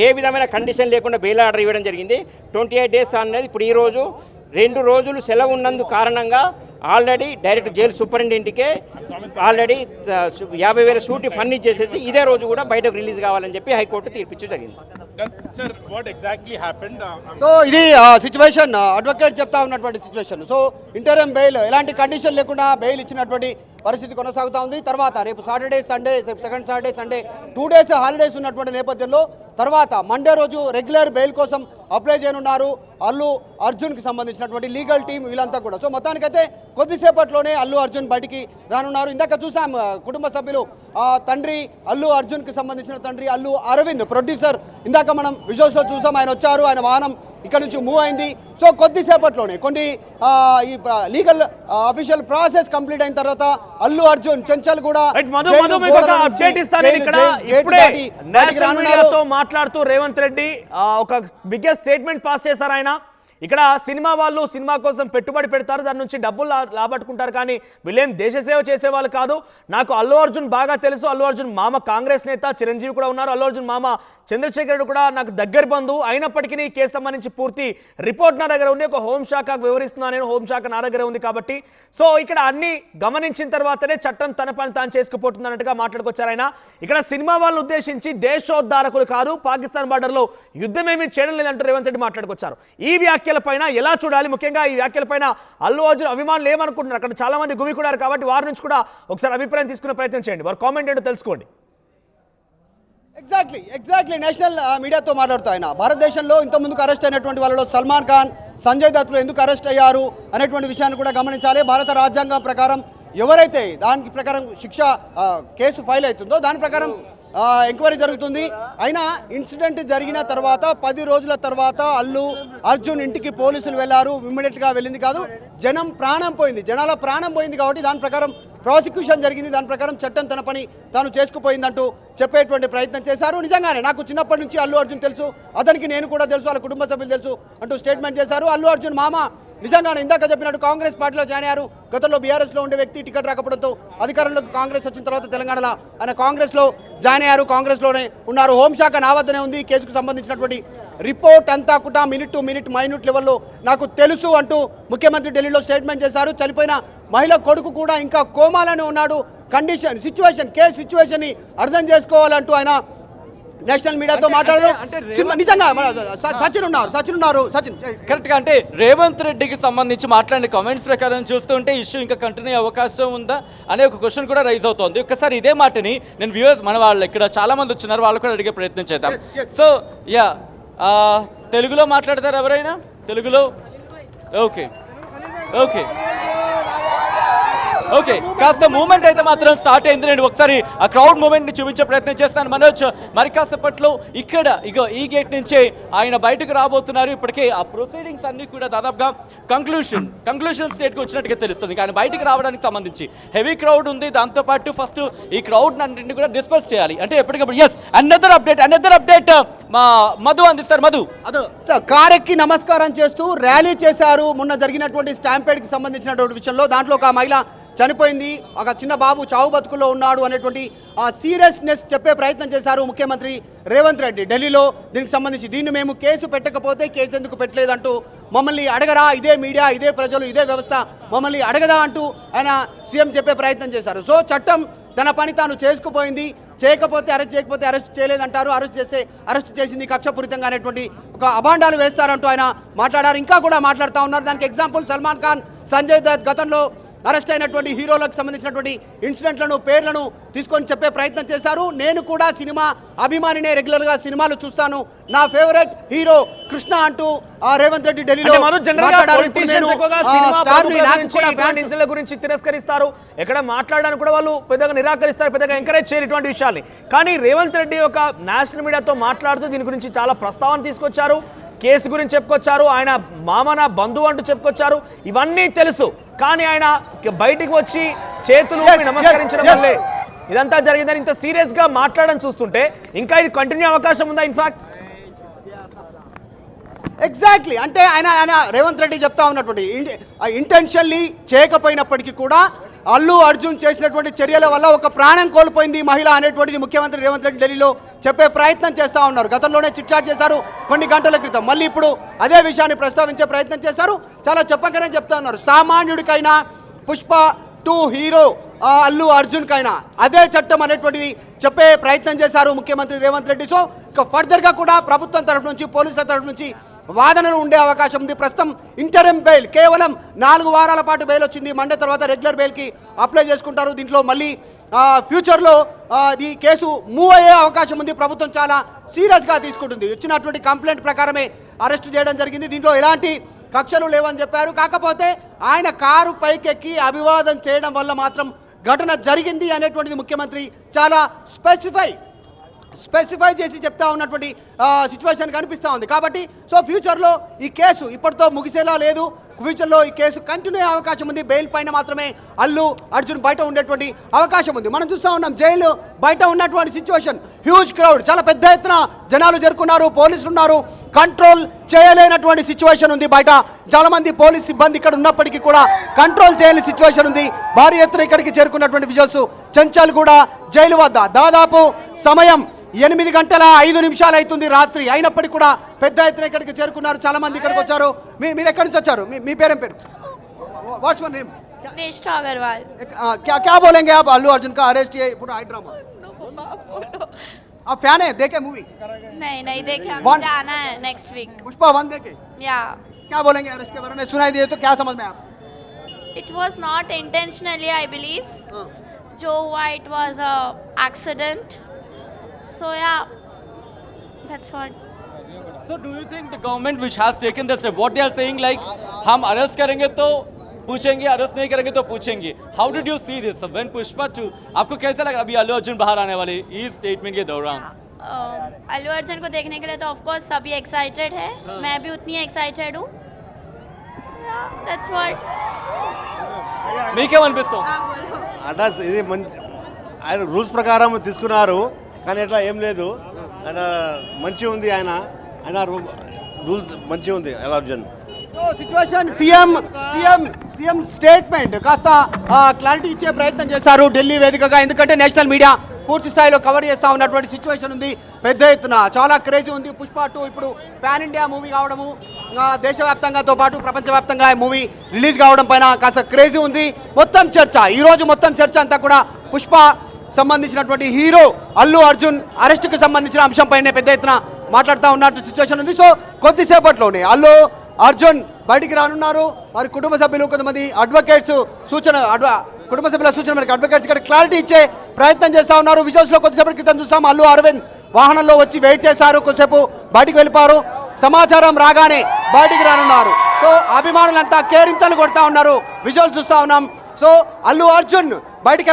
ఏ విధమైన కండిషన్ లేకుండా bail order ఇవ్వడం జరిగింది. 28 days అనేది ఇప్పుడు ఈరోజు 2 రోజులు సెలవు ఉన్నందు కారణంగా ఆల్రెడీ డైరెక్ట్ జైలు సూపరింటెండెంట్కే ఆల్రెడీ 50,000 షూట్ ఫర్నిష్ చేసేసి ఇదే రోజు కూడా బయటకు రిలీజ్ కావాలని చెప్పి హైకోర్టు తీర్పిచ్చు జరిగింది. సో ఇది సిచ్యువేషన్, అడ్వకేట్ చెప్తా ఉన్నటువంటి సిచ్యువేషన్. సో ఇంటర్మ్ బెయిల్ ఎలాంటి కండిషన్ లేకుండా బెయిల్ ఇచ్చినటువంటి పరిస్థితి కొనసాగుతూ ఉంది. తర్వాత రేపు Saturday Sunday, second Saturday Sunday 2 days holidays ఉన్నటువంటి నేపథ్యంలో తర్వాత మండే రోజు రెగ్యులర్ బెయిల్ కోసం అప్లై చేయనున్నారు అల్లు అర్జున్కి సంబంధించినటువంటి లీగల్ టీం వీళ్ళంతా కూడా. సో మొత్తానికైతే కొద్దిసేపట్లోనే అల్లు అర్జున్ బయటికి రానున్నారు. ఇందాక చూసాం కుటుంబ సభ్యులు తండ్రి అల్లు అర్జున్కి సంబంధించిన తండ్రి అల్లు అరవింద్ ప్రొడ్యూసర్, ఇందాక మనం విజువల్స్లో చూసాం, ఆయన వచ్చారు, ఆయన వాహనం ఇక్కడ నుంచి మూవ్ అయింది. సో కొద్దిసేపట్లోనే కొన్ని ఈ లీగల్ అఫీషియల్ ప్రాసెస్ కంప్లీట్ అయిన తర్వాత అల్లు అర్జున్ చెంచల్ కూడా మాట్లాడుతూ రేవంత్ రెడ్డి ఒక బిగ్గెస్ట్ స్టేట్మెంట్ పాస్ చేశారు. ఆయన ఇక్కడ సినిమా వాళ్ళు సినిమా కోసం పెట్టుబడి పెడతారు, దాని నుంచి డబ్బులు లాబట్టుకుంటారు, కానీ వీళ్ళేం దేశ సేవ చేసేవాళ్ళు కాదు. నాకు అల్లు అర్జున్ బాగా తెలుసు. అల్లు అర్జున్ మామ కాంగ్రెస్ నేత, చిరంజీవి కూడా ఉన్నారు. అల్లు అర్జున్ మామ చంద్రశేఖర్ రెడ్డి కూడా నాకు దగ్గర బంధువు. అయినప్పటికీ ఈ కేసు సంబంధించి పూర్తి రిపోర్ట్ నా దగ్గర ఉంది. ఒక హోంశాఖకు వివరిస్తున్నాను నేను, హోంశాఖ నా దగ్గర ఉంది కాబట్టి. సో ఇక్కడ అన్ని గమనించిన తర్వాతనే చట్టం తన పని తాను చేసుకుపోతుంది అన్నట్టుగా మాట్లాడుకొచ్చారు ఆయన. ఇక్కడ సినిమా వాళ్ళని ఉద్దేశించి దేశోద్ధారకులు కాదు, పాకిస్తాన్ బార్డర్లో యుద్ధం ఏమీ చేయడం లేదంటూ రేవంత్ రెడ్డి మాట్లాడుకొచ్చారు. ఈ వ్యాఖ్యలపైన ఎలా చూడాలి, ముఖ్యంగా ఈ వ్యాఖ్యలపైన అల్లు అర్జున్ అభిమానులు ఏమనుకుంటున్నారు, అక్కడ చాలా మంది గుమికూడారు కాబట్టి వారి నుంచి కూడా ఒకసారి అభిప్రాయం తీసుకునే ప్రయత్నం చేయండి, వారు కామెంట్ ఏంటో తెలుసుకోండి. ఎగ్జాక్ట్లీ నేషనల్ మీడియాతో మాట్లాడుతూ ఆయన భారతదేశంలో ఇంతకుముందుకు అరెస్ట్ అయినటువంటి వాళ్ళలో సల్మాన్ ఖాన్, సంజయ్ దత్తులు ఎందుకు అరెస్ట్ అయ్యారు అనేటువంటి విషయాన్ని కూడా గమనించాలి. భారత రాజ్యాంగం ప్రకారం ఎవరైతే దానికి ప్రకారం శిక్ష కేసు ఫైల్ అవుతుందో దాని ప్రకారం ఎంక్వైరీ జరుగుతుంది. అయినా ఇన్సిడెంట్ జరిగిన తర్వాత 10 రోజుల తర్వాత అల్లు అర్జున్ ఇంటికి పోలీసులు వెళ్ళారు. ఇమ్మీడియట్గా వెళ్ళింది కాదు, జనం ప్రాణం పోయింది, జనాల ప్రాణం పోయింది కాబట్టి దాని ప్రకారం ప్రాసిక్యూషన్ జరిగింది. దాని ప్రకారం చట్టం తన పని తాను చేసుకుపోయిందంటూ చెప్పేటువంటి ప్రయత్నం చేశారు. నిజంగానే నాకు చిన్నప్పటి నుంచి అల్లు అర్జున్ తెలుసు, అతనికి నేను కూడా తెలుసు, వాళ్ళ కుటుంబ సభ్యులు తెలుసు అంటూ స్టేట్మెంట్ చేశారు. అల్లు అర్జున్ మామ నిజంగానే ఇందాక చెప్పినట్టు కాంగ్రెస్ పార్టీలో జాయిన్ అయ్యారు. గతంలో బీఆర్ఎస్లో ఉండే వ్యక్తి టికెట్ రాకపోవడంతో అధికారంలోకి కాంగ్రెస్ వచ్చిన తర్వాత తెలంగాణలో ఆయన కాంగ్రెస్లో జాయిన్ అయ్యారు, కాంగ్రెస్లోనే ఉన్నారు. హోంశాఖ నా వద్దనే ఉంది. కేసుకు సంబంధించినటువంటి రిపోర్ట్ అంతా కూడా మినిట్ టు మినిట్ మైన్యూట్ లెవెల్లో నాకు తెలుసు అంటూ ముఖ్యమంత్రి ఢిల్లీలో స్టేట్మెంట్ చేశారు. చనిపోయిన మహిళ కొడుకు కూడా ఇంకా కోమాలోనే ఉన్నాడు. కండిషన్ సిచ్యువేషన్ కేసు సిచ్యువేషన్ని అర్థం చేసుకోవాలంటూ ఆయన నేషనల్ మీడియాతో మాట్లాడారు. నిజంగా సచిన్ ఉన్నారు. కరెక్ట్ గా అంటే రేవంత్ రెడ్డికి సంబంధించి మాట్లాడిన కామెంట్స్ ప్రకారం చూస్తుంటే ఇష్యూ ఇంకా కంటిన్యూ అవకాశం ఉందా అనే ఒక క్వశ్చన్ కూడా రైజ్ అవుతోంది. ఒకసారి ఇదే మాటని నేను వ్యూవర్స్ మన వాళ్ళు ఇక్కడ చాలా మంది వచ్చినారు, వాళ్ళు కూడా అడిగే ప్రయత్నం చేద్దాం. సో యా తెలుగులో మాట్లాడతారు ఎవరైనా? తెలుగులో ఓకే ఓకే ఓకే కాస్త మూమెంట్ అయితే మాత్రం స్టార్ట్ అయింది. నేను ఒకసారి ఆ క్రౌడ్ మూమెంట్ని చూపించే ప్రయత్నం చేస్తాను. మనోజ్ మరి కాసేపట్లో ఇక్కడ ఇగో ఈ గేట్ నుంచే ఆయన బయటకు రాబోతున్నారు. ఇప్పటికే ఆ ప్రొసీడింగ్స్ అన్నీ కూడా దాదాపుగా కంక్లూషన్ స్టేట్కి వచ్చినట్టుగా తెలుస్తుంది. కానీ బయటకు రావడానికి సంబంధించి హెవీ క్రౌడ్ ఉంది. దాంతోపాటు ఫస్ట్ ఈ క్రౌడ్ అన్నింటినీ కూడా డిస్పర్స్ చేయాలి. అంటే ఎప్పటికప్పుడు ఎస్ అనదర్ అప్డేట్ మా మధు అందిస్తారు. మధు కారెక్కి నమస్కారం చేస్తూ ర్యాలీ చేశారు మొన్న జరిగినటువంటి స్టాంపేడ్కి సంబంధించినటువంటి విషయంలో. దాంట్లో ఒక మహిళ చనిపోయింది, ఒక చిన్న బాబు చావు బతుకుల్లో ఉన్నాడు అనేటువంటి ఆ సీరియస్నెస్ చెప్పే ప్రయత్నం చేశారు ముఖ్యమంత్రి రేవంత్ రెడ్డి ఢిల్లీలో. దీనికి సంబంధించి దీన్ని మేము కేసు పెట్టకపోతే కేసు ఎందుకు పెట్టలేదంటూ మమ్మల్ని అడగరా, ఇదే మీడియా, ఇదే ప్రజలు, ఇదే వ్యవస్థ మమ్మల్ని అడగదా అంటూ ఆయన సీఎం చెప్పే ప్రయత్నం చేశారు. సో చట్టం తన పని తాను చేసుకుపోయింది, చేయకపోతే అరెస్ట్ చేయలేదంటారు, అరెస్ట్ చేసింది కక్షపూరితంగా అనేటువంటి ఒక అభాండాలు వేస్తారంటూ ఆయన మాట్లాడారు. ఇంకా కూడా మాట్లాడుతూ ఉన్నారు. దానికి ఎగ్జాంపుల్ సల్మాన్ ఖాన్, సంజయ్ దత్ గతంలో అరెస్ట్ అయినటువంటి హీరోలకు సంబంధించినటువంటి ఇన్సిడెంట్లను పేర్లను తీసుకొని చెప్పే ప్రయత్నం చేశారు. నేను కూడా సినిమా అభిమానినే, రెగ్యులర్గా సినిమాలు చూస్తాను, నా ఫేవరెట్ హీరో కృష్ణ అంటూ రేవంత్ రెడ్డి ఢిల్లీలో గురించి తిరస్కరిస్తారు. ఎక్కడ మాట్లాడడానికి కూడా వాళ్ళు పెద్దగా నిరాకరిస్తారు, పెద్దగా ఎంకరేజ్ చేయరు ఇటువంటి విషయాల్ని. కానీ రేవంత్ రెడ్డి ఒక నేషనల్ మీడియాతో మాట్లాడుతూ దీని గురించి చాలా ప్రస్తావన తీసుకొచ్చారు. కేసు గురించి చెప్పుకొచ్చారు. ఆయన మామన బంధువు అంటూ చెప్పుకొచ్చారు. ఇవన్నీ తెలుసు, కానీ ఆయన బయటికి వచ్చి చేతులు నమస్కరించడం వల్లే ఇదంతా జరిగిందని ఇంత సీరియస్ గా మాట్లాడడం చూస్తుంటే ఇంకా ఇది కంటిన్యూ అవకాశం ఉందా? ఇన్ఫాక్ట్ ఎగ్జాక్ట్లీ, అంటే ఆయన రేవంత్ రెడ్డి చెప్తా ఉన్నటువంటి ఇంటెన్షన్లీ చేయకపోయినప్పటికీ కూడా అల్లు అర్జున్ చేసినటువంటి చర్యల వల్ల ఒక ప్రాణం కోల్పోయింది మహిళ అనేటువంటిది ముఖ్యమంత్రి రేవంత్ రెడ్డి ఢిల్లీలో చెప్పే ప్రయత్నం చేస్తూ ఉన్నారు. గతంలోనే చిట్చాట్ చేశారు కొన్ని గంటల క్రితం, మళ్ళీ ఇప్పుడు అదే విషయాన్ని ప్రస్తావించే ప్రయత్నం చేశారు. చాలా చెప్పకనే చెప్తా ఉన్నారు, సామాన్యుడికైనా పుష్ప 2 హీరో అల్లు అర్జున్ కైనా అదే చట్టం అనేటువంటిది చెప్పే ప్రయత్నం చేశారు ముఖ్యమంత్రి రేవంత్ రెడ్డి. సో ఇక ఫర్దర్గా కూడా ప్రభుత్వం తరఫు నుంచి పోలీసుల తరఫు నుంచి వాదనలు ఉండే అవకాశం ఉంది. ప్రస్తుతం ఇంటరిమ్ బెయిల్ కేవలం 4 వారాల పాటు బెయిల్ వచ్చింది. మండే తర్వాత రెగ్యులర్ బెయిల్కి అప్లై చేసుకుంటారు. దీంట్లో మళ్ళీ ఫ్యూచర్లో ఈ కేసు మూవ్ అయ్యే అవకాశం ఉంది. ప్రభుత్వం చాలా సీరియస్గా తీసుకుంటుంది. ఇచ్చినటువంటి కంప్లైంట్ ప్రకారమే అరెస్ట్ చేయడం జరిగింది. దీంట్లో ఎలాంటి కక్షలు లేవని చెప్పారు. కాకపోతే ఆయన కారు పైకెక్కి అభివాదం చేయడం వల్ల మాత్రం ఘటన జరిగింది అనేటువంటిది ముఖ్యమంత్రి చాలా స్పెసిఫై చేసి చెప్తా ఉన్నటువంటి సిచ్యువేషన్ కనిపిస్తూ ఉంది. కాబట్టి సో ఫ్యూచర్లో ఈ కేసు ఇప్పటితో ముగిసేలా లేదు. ఫ్యూచర్లో ఈ కేసు కంటిన్యూ అయ్యే అవకాశం ఉంది. బెయిల్ పైన మాత్రమే అల్లు అర్జున్ బయట ఉండేటువంటి అవకాశం ఉంది. మనం చూస్తూ ఉన్నాం జైలు బయట ఉన్నటువంటి సిచ్యువేషన్, హ్యూజ్ క్రౌడ్, చాలా పెద్ద ఎత్తున జనాలు జరుపుకున్నారు, పోలీసులు ఉన్నారు, కంట్రోల్ చేయలేనటువంటి సిచ్యువేషన్ ఉంది. బయట చాలా మంది పోలీస్ సిబ్బంది ఇక్కడ ఉన్నప్పటికీ కూడా కంట్రోల్ చేయలేని సిచ్యువేషన్ ఉంది. భారీ ఎత్తున ఇక్కడికి చేరుకున్నటువంటి విజువల్స్ చంచల్ కూడా జైలు వద్ద దాదాపు సమయం 8 గంటల 5 నిమిషాలు అవుతుంది రాత్రి, అయినప్పటికీ కూడా పెద్ద ఎత్తున ఇక్కడికి చేరుకున్నారు. చాలా మంది ఇక్కడికి వచ్చారు. మీరు ఎక్కడి నుంచి వచ్చారు? మీ పేరేం పేరు? What's your name? निष्ठा अग्रवाल। क्या बोलेंगे आप अल्लू अर्जुन का अरेस्ट ये पूरा हाई ड्रामा? आप फैन है? देखे मूवी? नहीं देखे, One- हमें जाना है नेक्स्ट वीक। पुष्पा 1 देखे? या क्या बोलेंगे अरेस्ट के बारे में? सुनाई दिए तो क्या समझ में आप? It was not intentionally, I believe. हाँ। जो हुआ इट वाज अ एक्सीडेंट। सो या that's what. So do you think the government which has taken this step, what they are saying like हम अरेस्ट करेंगे तो पूछेंगे, अरेस्ट नहीं करेंगे तो पूछेंगे, how did you see this when Pushpa 2, आपको कैसा लगा अभी अल्लू अर्जुन बाहर आने वाले इस स्टेटमेंट के दौरान? अल्लू अर्जुन को देखने के लिए तो ऑफ कोर्स सभी एक्साइटेड है। मैं भी उतनी एक्साइटेड हूँ। That's what. మీకేమనిపిస్తుంది? అట్లా ఇది మంచి ఆయన రూల్స్ ప్రకారం తీసుకున్నారు, కానీ అట్లా ఏం లేదు. ఆయన మంచిగా ఉంది, ఆయన రూల్ మంచిగా ఉంది Allu Arjun. Situation CM statement కాస్త క్లారిటీ ఇచ్చే ప్రయత్నం చేశారు ఢిల్లీ వేదికగా. ఎందుకంటే నేషనల్ మీడియా పూర్తి స్థాయిలో కవర్ చేస్తూ ఉన్నటువంటి సిచ్యువేషన్ ఉంది. పెద్ద ఎత్తున చాలా క్రేజీ ఉంది. పుష్ప 2 ఇప్పుడు పాన్ ఇండియా మూవీ కావడము, దేశవ్యాప్తంగాతో పాటు ప్రపంచవ్యాప్తంగా మూవీ రిలీజ్ కావడం పైన కాస్త క్రేజీ ఉంది. మొత్తం చర్చ ఈరోజు మొత్తం చర్చ అంతా కూడా పుష్ప సంబంధించినటువంటి హీరో అల్లు అర్జున్ అరెస్టుకు సంబంధించిన అంశంపైనే పెద్ద ఎత్తున మాట్లాడుతూ ఉన్నట్టు సిచ్యువేషన్ ఉంది. సో కొద్దిసేపట్లోనే అల్లు అర్జున్ బయటికి రానున్నారు. వారి కుటుంబ సభ్యులు కొంతమంది అడ్వకేట్స్ కుటుంబ సభ్యుల సూచన మేరకు అడ్వకేట్స్ ఇక్కడ క్లారిటీ ఇచ్చే ప్రయత్నం చేస్తూ ఉన్నారు. విజువల్స్లో కొద్దిసేపటి క్రితం చూస్తాం అల్లు అరవింద్ వాహనంలో వచ్చి వెయిట్ చేశారు, కొద్దిసేపు బయటికి వెళ్ళిపోయారు. సమాచారం రాగానే బయటికి రానున్నారు. సో అభిమానులంతా కేరింతలు కొడతా ఉన్నారు. విజువల్స్ చూస్తూ ఉన్నాం. సో అల్లు అర్జున్ బయటికి